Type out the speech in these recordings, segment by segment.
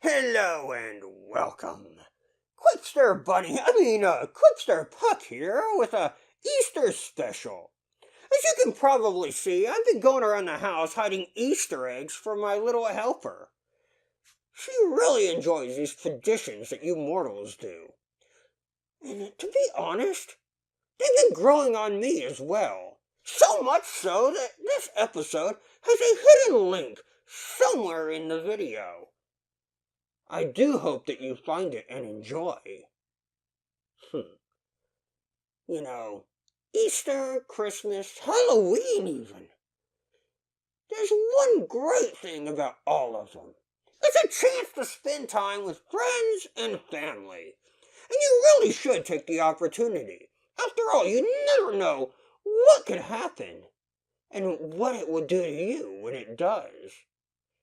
Hello and welcome. Quipster Puck here with a Easter special. As you can probably see, I've been going around the house hiding Easter eggs for my little helper. She really enjoys these traditions that you mortals do. And to be honest, they've been growing on me as well. So much so that this episode has a hidden link somewhere in the video. I do hope that you find it and enjoy. You know, Easter, Christmas, Halloween even. There's one great thing about all of them. It's a chance to spend time with friends and family. And you really should take the opportunity. After all, you never know what could happen and what it will do to you when it does.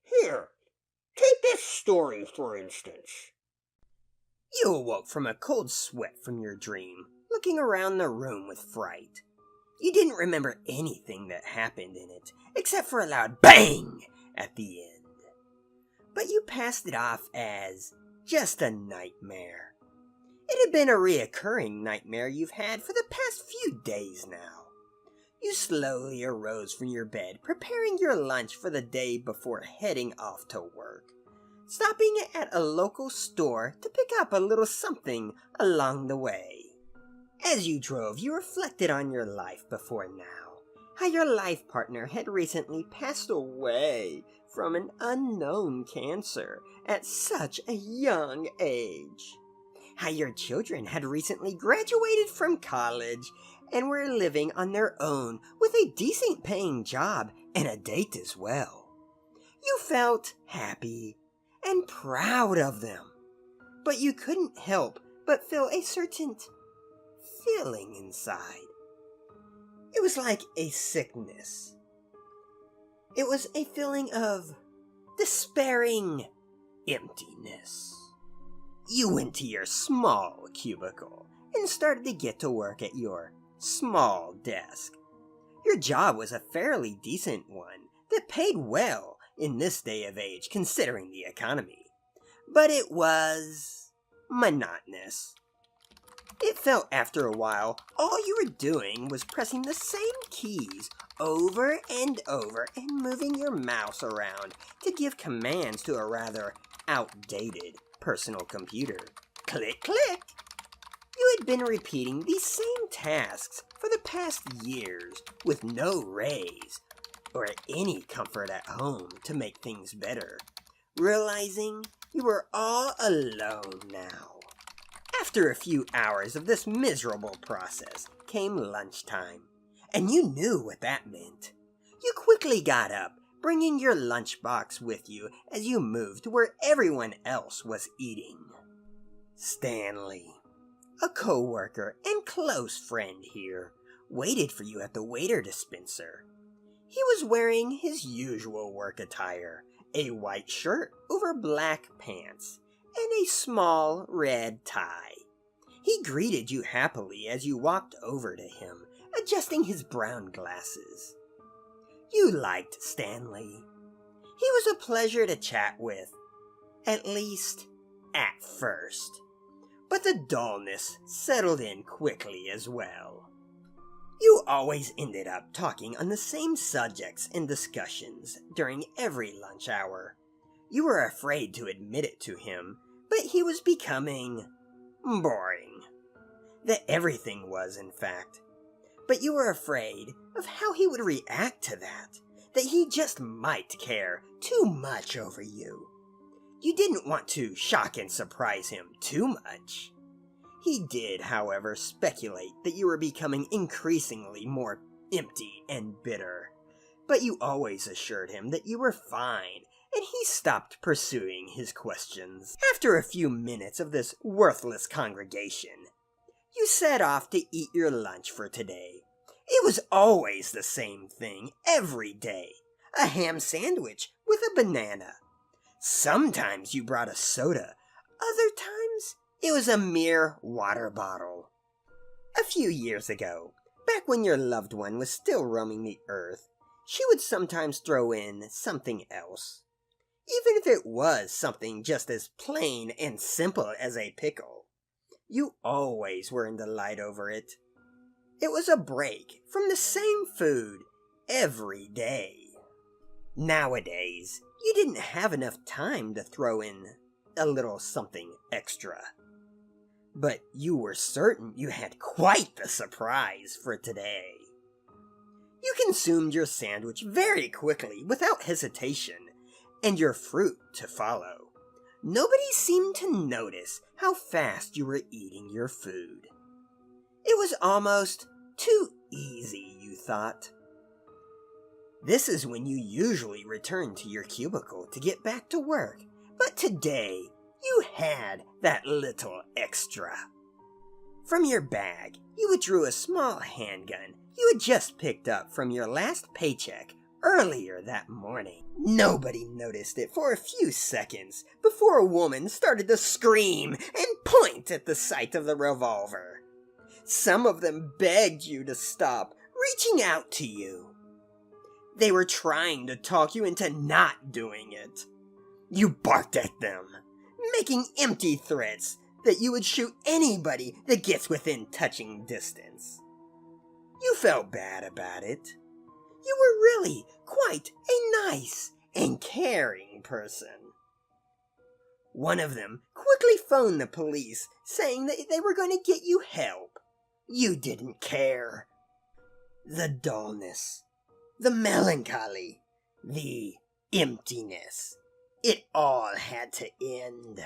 Here, take this story, for instance. You awoke from a cold sweat from your dream, looking around the room with fright. You didn't remember anything that happened in it, except for a loud bang at the end. But you passed it off as just a nightmare. It had been a reoccurring nightmare you've had for the past few days now. You slowly arose from your bed, preparing your lunch for the day before heading off to work, stopping at a local store to pick up a little something along the way. As you drove, you reflected on your life before now, how your life partner had recently passed away from an unknown cancer at such a young age, how your children had recently graduated from college and were living on their own with a decent paying job and a date as well. You felt happy and proud of them, but you couldn't help but feel a certain feeling inside. It was like a sickness. It was a feeling of despairing emptiness. You went to your small cubicle and started to get to work at your small desk. Your job was a fairly decent one that paid well in this day of age considering the economy, but it was monotonous. It felt after a while all you were doing was pressing the same keys over and over and moving your mouse around to give commands to a rather outdated personal computer. Click, click! You had been repeating these same tasks for the past years with no raise or any comfort at home to make things better, realizing you were all alone now. After a few hours of this miserable process came lunchtime, and you knew what that meant. You quickly got up, bringing your lunchbox with you as you moved to where everyone else was eating. Stanley, a co-worker and close friend here, waited for you at the waiter dispenser. He was wearing his usual work attire, a white shirt over black pants, and a small red tie. He greeted you happily as you walked over to him, adjusting his brown glasses. You liked Stanley. He was a pleasure to chat with, at least at first. But the dullness settled in quickly as well. You always ended up talking on the same subjects and discussions during every lunch hour. You were afraid to admit it to him, but he was becoming boring. That everything was, in fact. But you were afraid of how he would react to that he just might care too much over you. You didn't want to shock and surprise him too much. He did, however, speculate that you were becoming increasingly more empty and bitter, but you always assured him that you were fine, and he stopped pursuing his questions. After a few minutes of this worthless congregation, you set off to eat your lunch for today. It was always the same thing every day, a ham sandwich with a banana. Sometimes you brought a soda, other times it was a mere water bottle. A few years ago, back when your loved one was still roaming the earth, she would sometimes throw in something else. even if it was something just as plain and simple as a pickle. You always were in delight over it. It was a break from the same food every day. Nowadays, you didn't have enough time to throw in a little something extra. But you were certain you had quite the surprise for today. You consumed your sandwich very quickly, without hesitation, and your fruit to follow. Nobody seemed to notice how fast you were eating your food. It was almost too easy, you thought. This is when you usually return to your cubicle to get back to work, but today you had that little extra. From your bag, you withdrew a small handgun you had just picked up from your last paycheck earlier that morning. Nobody noticed it for a few seconds before a woman started to scream and point at the sight of the revolver. Some of them begged you to stop, reaching out to you. They were trying to talk you into not doing it. You barked at them, making empty threats that you would shoot anybody that gets within touching distance. You felt bad about it. You were really quite a nice and caring person. One of them quickly phoned the police, saying that they were going to get you help. You didn't care. The dullness, the melancholy, the emptiness, it all had to end.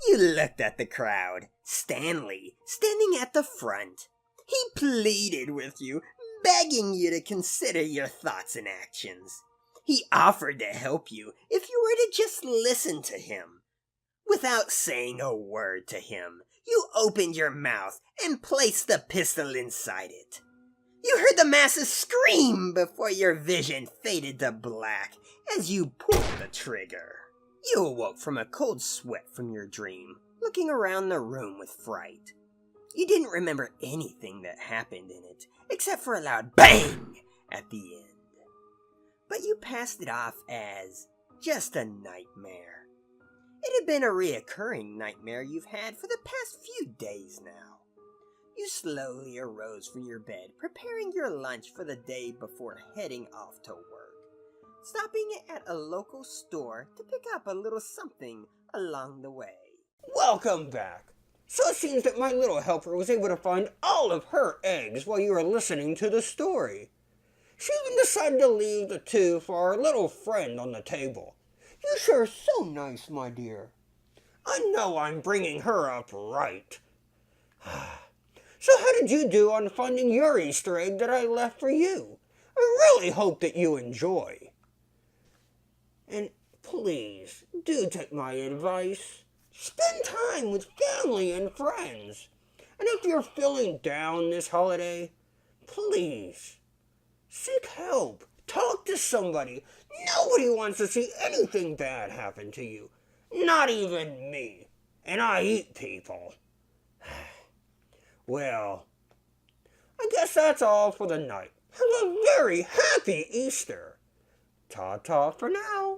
You looked at the crowd, Stanley standing at the front. He pleaded with you, begging you to consider your thoughts and actions. He offered to help you if you were to just listen to him. Without saying a word to him, you opened your mouth and placed the pistol inside it. You heard the masses scream before your vision faded to black as you pulled the trigger. You awoke from a cold sweat from your dream, looking around the room with fright. You didn't remember anything that happened in it, except for a loud bang at the end. But you passed it off as just a nightmare. It had been a reoccurring nightmare you've had for the past few days now. You slowly arose from your bed, preparing your lunch for the day before heading off to work, stopping at a local store to pick up a little something along the way. Welcome back. So it seems that my little helper was able to find all of her eggs while you were listening to the story. She even decided to leave the two for our little friend on the table. You sure are so nice, my dear. I know I'm bringing her up right. So how did you do on finding your Easter egg that I left for you? I really hope that you enjoy. And please, do take my advice. Spend time with family and friends. And if you're feeling down this holiday, please, seek help. Talk to somebody. Nobody wants to see anything bad happen to you. Not even me. And I eat people. Well, I guess that's all for the night. Have a very happy Easter. Ta-ta for now.